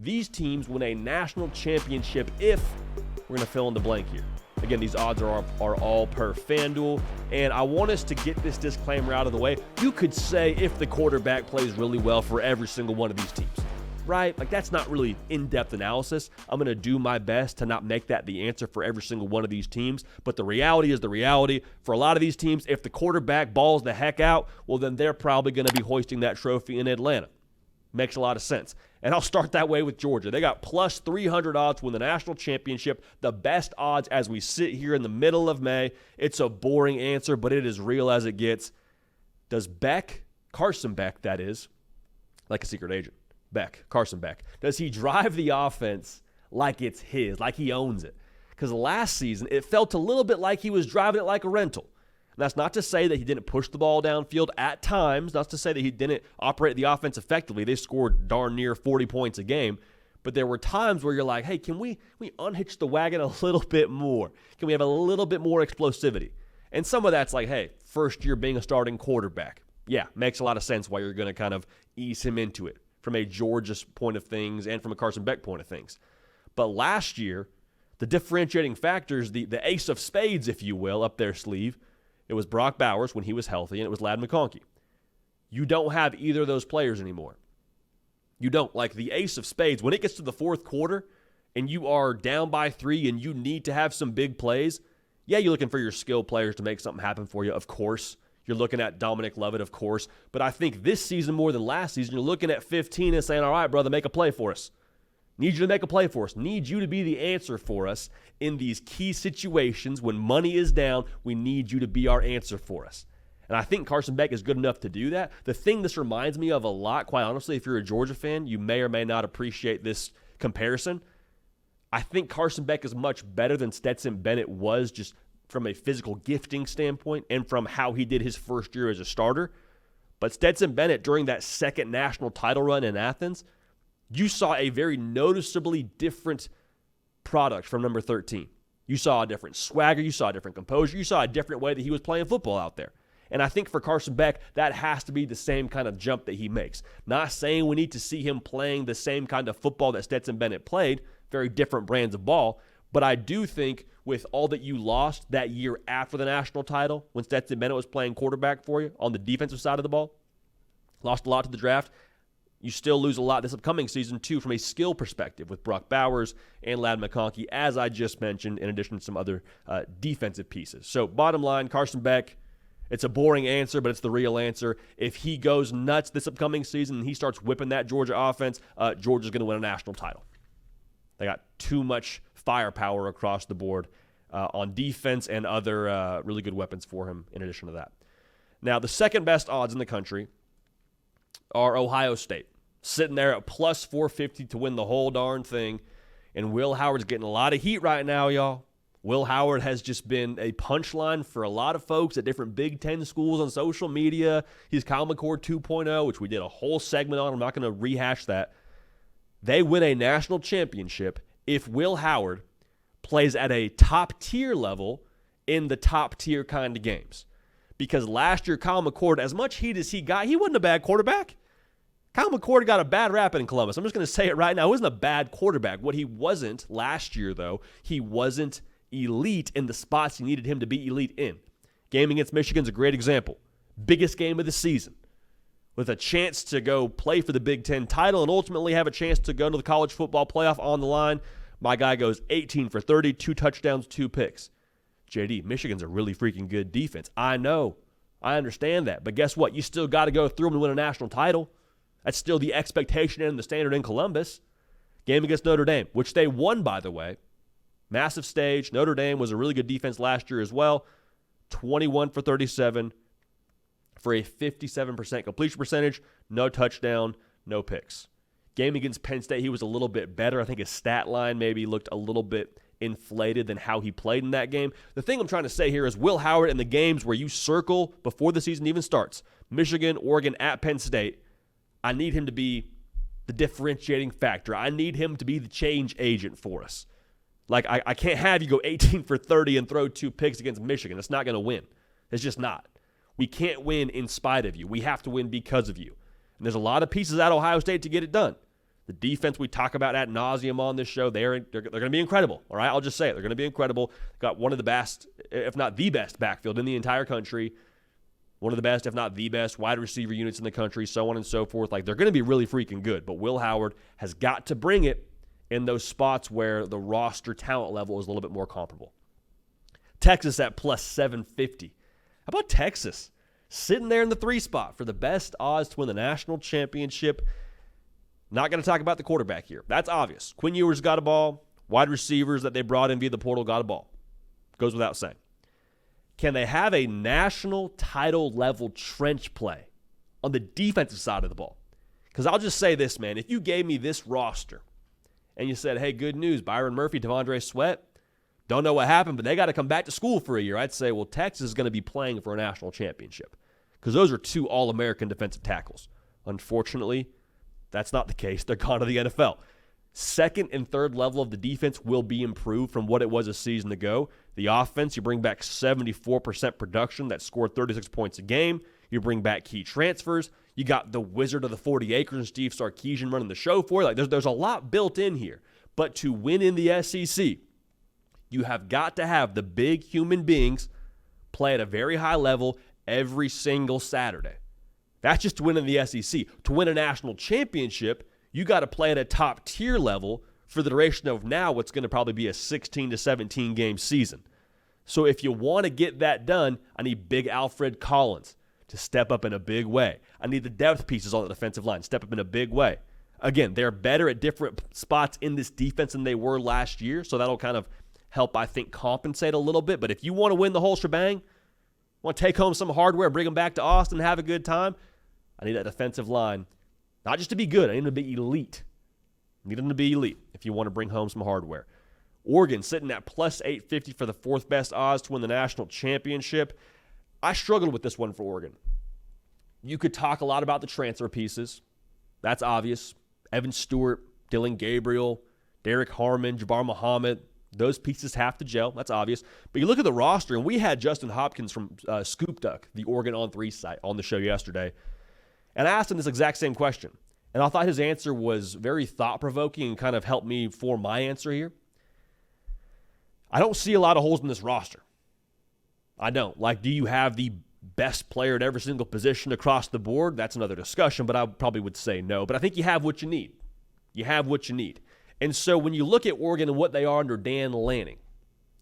these teams win a national championship if we're going to fill in the blank here. Again, these odds are all per FanDuel, and I want us to get this disclaimer out of the way. You could say if the quarterback plays really well for every single one of these teams, right? Like, that's not really in-depth analysis. I'm going to do my best to not make that the answer for every single one of these teams, but the reality is the reality. For a lot of these teams, if the quarterback balls the heck out, well, then they're probably going to be hoisting that trophy in Atlanta. Makes a lot of sense. And I'll start that way with Georgia. They got plus 300 odds to win the national championship, the best odds as we sit here in the middle of May. It's a boring answer, but it is real as it gets. Does Beck, Carson Beck, that is, like a secret agent, Beck, Carson Beck, does he drive the offense like it's his, like he owns it? Because last season, it felt a little bit like he was driving it like a rental. And that's not to say that he didn't push the ball downfield at times. Not to say that he didn't operate the offense effectively. They scored darn near 40 points a game. But there were times where you're like, hey, can we unhitch the wagon a little bit more? Can we have a little bit more explosivity? And some of that's like, hey, first year being a starting quarterback. Yeah, makes a lot of sense why you're going to kind of ease him into it from a Georgia point of things and from a Carson Beck point of things. But last year, the differentiating factors, the ace of spades, if you will, up their sleeve, it was Brock Bowers when he was healthy, and it was Ladd McConkey. You don't have either of those players anymore. You don't. Like the ace of spades, when it gets to the fourth quarter and you are down by 3 and you need to have some big plays, yeah, you're looking for your skill players to make something happen for you, of course. You're looking at Dominic Lovett, of course. But I think this season more than last season, you're looking at 15 and saying, all right, brother, make a play for us. Need you to make a play for us. Need you to be the answer for us in these key situations. When money is down, we need you to be our answer for us. And I think Carson Beck is good enough to do that. The thing this reminds me of a lot, quite honestly, if you're a Georgia fan, you may or may not appreciate this comparison. I think Carson Beck is much better than Stetson Bennett was just from a physical gifting standpoint and from how he did his first year as a starter. But Stetson Bennett, during that second national title run in Athens, you saw a very noticeably different product from number 13. You saw a different swagger. You saw a different composure. You saw a different way that he was playing football out there. And I think for Carson Beck, that has to be the same kind of jump that he makes. Not saying we need to see him playing the same kind of football that Stetson Bennett played, very different brands of ball, but I do think with all that you lost that year after the national title, when Stetson Bennett was playing quarterback for you on the defensive side of the ball, lost a lot to the draft, you still lose a lot this upcoming season, too, from a skill perspective with Brock Bowers and Ladd McConkey, as I just mentioned, in addition to some other defensive pieces. So bottom line, Carson Beck, it's a boring answer, but it's the real answer. If he goes nuts this upcoming season and he starts whipping that Georgia offense, Georgia's going to win a national title. They got too much firepower across the board on defense and other really good weapons for him in addition to that. Now, the second best odds in the country are Ohio State, sitting there at plus 450 to win the whole darn thing. And Will Howard's getting a lot of heat right now, y'all. Will Howard has just been a punchline for a lot of folks at different Big Ten schools on social media. He's Kyle McCord 2.0, which we did a whole segment on. I'm not going to rehash that. They win a national championship if Will Howard plays at a top-tier level in the top-tier kind of games. Because last year, Kyle McCord, as much heat as he got, he wasn't a bad quarterback. Kyle McCord got a bad rap in Columbus. I'm just going to say it right now. He wasn't a bad quarterback. What he wasn't last year, though, he wasn't elite in the spots he needed him to be elite in. Game against Michigan's a great example. Biggest game of the season. With a chance to go play for the Big Ten title and ultimately have a chance to go to the college football playoff on the line, my guy goes 18 for 30, 2 touchdowns, 2 picks. JD, Michigan's a really freaking good defense. I know. I understand that. But guess what? You still got to go through them to win a national title. That's still the expectation and the standard in Columbus. Game against Notre Dame, which they won, by the way. Massive stage. Notre Dame was a really good defense last year as well. 21 for 37 for a 57% completion percentage. No touchdown, no picks. Game against Penn State, he was a little bit better. I think his stat line maybe looked a little bit inflated than how he played in that game. The thing I'm trying to say here is Will Howard in the games where you circle before the season even starts, Michigan, Oregon, at Penn State, I need him to be the differentiating factor. I need him to be the change agent for us. Like, I can't have you go 18 for 30 and throw 2 picks against Michigan. It's not going to win. It's just not. We can't win in spite of you. We have to win because of you. And there's a lot of pieces at Ohio State to get it done. The defense we talk about ad nauseum on this show, they're going to be incredible. All right, I'll just say it. They're going to be incredible. Got one of the best, if not the best, backfield in the entire country. One of the best, if not the best, wide receiver units in the country, so on and so forth. Like, they're going to be really freaking good. But Will Howard has got to bring it in those spots where the roster talent level is a little bit more comparable. Texas at plus 750. How about Texas? Sitting there in the 3 spot for the best odds to win the national championship. Not going to talk about the quarterback here. That's obvious. Quinn Ewers got a ball. Wide receivers that they brought in via the portal got a ball. Goes without saying. Can they have a national title level trench play on the defensive side of the ball? Because I'll just say this, man. If you gave me this roster and you said, hey, good news, Byron Murphy, Devondre Sweat, don't know what happened, but they got to come back to school for a year, I'd say, well, Texas is going to be playing for a national championship because those are 2 All-American defensive tackles. Unfortunately, that's not the case. They're gone to the NFL. Second and third level of the defense will be improved from what it was a season ago. The offense, you bring back 74% production that scored 36 points a game. You bring back key transfers. You got the wizard of the 40 acres and Steve Sarkisian running the show for you. Like, there's a lot built in here. But to win in the SEC, you have got to have the big human beings play at a very high level every single Saturday. That's just to win in the SEC. To win a national championship, you got to play at a top-tier level for the duration of now what's going to probably be a 16 to 17 game season. So if you want to get that done, I need big Alfred Collins to step up in a big way. I need the depth pieces on the defensive line to step up in a big way. Again, they're better at different spots in this defense than they were last year, so that'll kind of help, I think, compensate a little bit. But if you want to win the whole shebang, want to take home some hardware, bring them back to Austin, have a good time, I need that defensive line, not just to be good, I need them to be elite. I need them to be elite if you want to bring home some hardware. Oregon sitting at plus 850 for the 4th best odds to win the national championship. I struggled with this one for Oregon. You could talk a lot about the transfer pieces. That's obvious. Evan Stewart, Dylan Gabriel, Derek Harmon, Jabbar Muhammad. Those pieces have to gel. That's obvious. But you look at the roster, and we had Justin Hopkins from Scoop Duck, the Oregon On 3 site, on the show yesterday. And I asked him this exact same question. And I thought his answer was very thought-provoking and kind of helped me form my answer here. I don't see a lot of holes in this roster. I don't. Like, do you have the best player at every single position across the board? That's another discussion, but I probably would say no. But I think you have what you need. You have what you need. And so when you look at Oregon and what they are under Dan Lanning,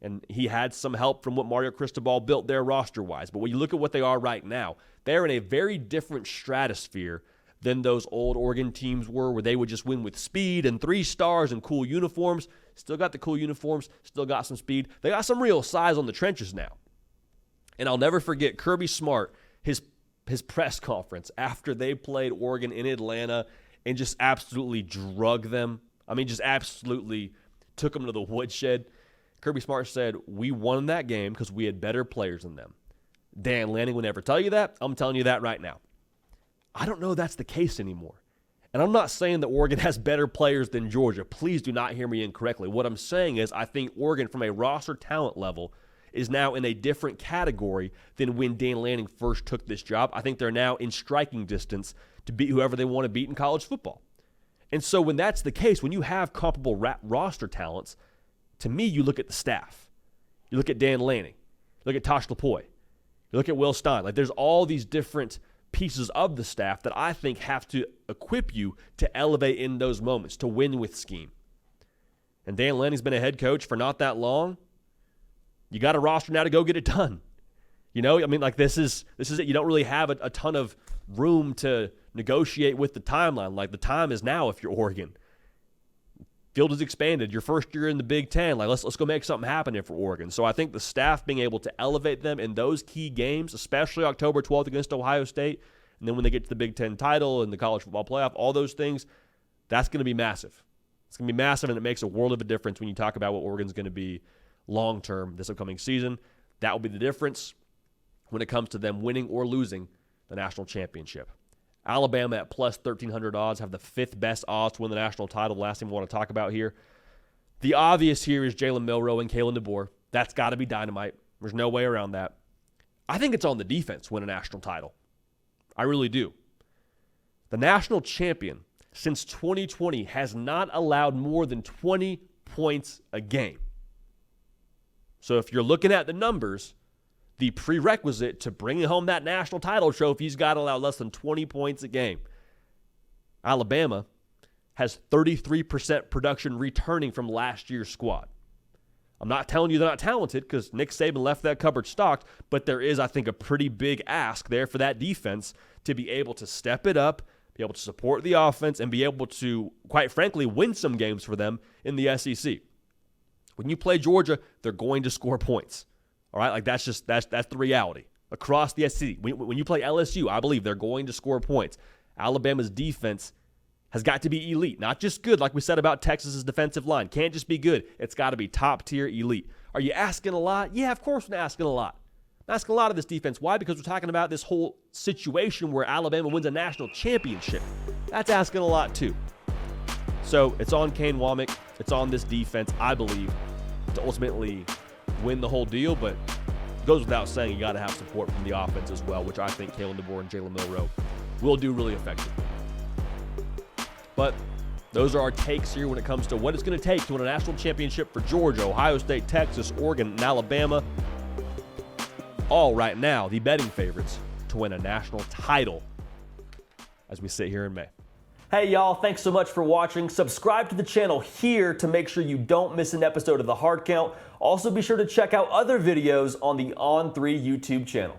and he had some help from what Mario Cristobal built there roster-wise, but when you look at what they are right now, they're in a very different stratosphere than those old Oregon teams were, where they would just win with speed and 3 stars and cool uniforms. Still got the cool uniforms, still got some speed. They got some real size on the trenches now. And I'll never forget Kirby Smart, his press conference after they played Oregon in Atlanta and just absolutely drug them. I mean, just absolutely took them to the woodshed. Kirby Smart said, we won that game because we had better players than them. Dan Lanning would never tell you that. I'm telling you that right now. I don't know that's the case anymore. And I'm not saying that Oregon has better players than Georgia. Please do not hear me incorrectly. What I'm saying is I think Oregon, from a roster talent level, is now in a different category than when Dan Lanning first took this job. I think they're now in striking distance to beat whoever they want to beat in college football. And so when that's the case, when you have comparable roster talents, to me, you look at the staff. You look at Dan Lanning. You look at Tosh Lupoi. You look at Will Stein. Like, there's all these different pieces of the staff that I think have to equip you to elevate in those moments, to win with scheme. And Dan Lanning's been a head coach for not that long. You got a roster now to go get it done. You know, I mean, like, this is it. You don't really have a ton of room to negotiate with the timeline. Like, the time is now if you're Oregon. Field is expanded. Your first year in the Big Ten. Like, let's go make something happen here for Oregon. So I think the staff being able to elevate them in those key games, especially October 12th against Ohio State, and then when they get to the Big Ten title and the college football playoff, all those things, that's going to be massive. It's going to be massive, and it makes a world of a difference when you talk about what Oregon's going to be long-term this upcoming season. That will be the difference when it comes to them winning or losing the national championship. Alabama at plus 1,300 odds have the 5th best odds to win the national title. The last thing we want to talk about here. The obvious here is Jalen Milroe and Kalen DeBoer. That's got to be dynamite. There's no way around that. I think it's on the defense win a national title. I really do. The national champion since 2020 has not allowed more than 20 points a game. So if you're looking at the numbers, the prerequisite to bringing home that national title trophy, he's got to allow less than 20 points a game. Alabama has 33% production returning from last year's squad. I'm not telling you they're not talented because Nick Saban left that cupboard stocked, but there is, I think, a pretty big ask there for that defense to be able to step it up, be able to support the offense, and be able to, quite frankly, win some games for them in the SEC. When you play Georgia, they're going to score points. All right, like that's the reality across the SEC. When you play LSU, I believe they're going to score points. Alabama's defense has got to be elite, not just good, like we said about Texas's defensive line. Can't just be good. It's got to be top-tier elite. Are you asking a lot? Yeah, of course I'm asking a lot. I'm asking a lot of this defense. Why? Because we're talking about this whole situation where Alabama wins a national championship. That's asking a lot too. So it's on Kane Wommack. It's on this defense, I believe, to ultimately win the whole deal, but it goes without saying you got to have support from the offense as well, which I think Kalen DeBoer and Jalen Milroe will do really effectively. But those are our takes here when it comes to what it's going to take to win a national championship for Georgia, Ohio State, Texas, Oregon, and Alabama. All right now, the betting favorites to win a national title as we sit here in May. Hey y'all, thanks so much for watching. Subscribe to the channel here to make sure you don't miss an episode of The Hard Count. Also be sure to check out other videos on the On3 YouTube channel.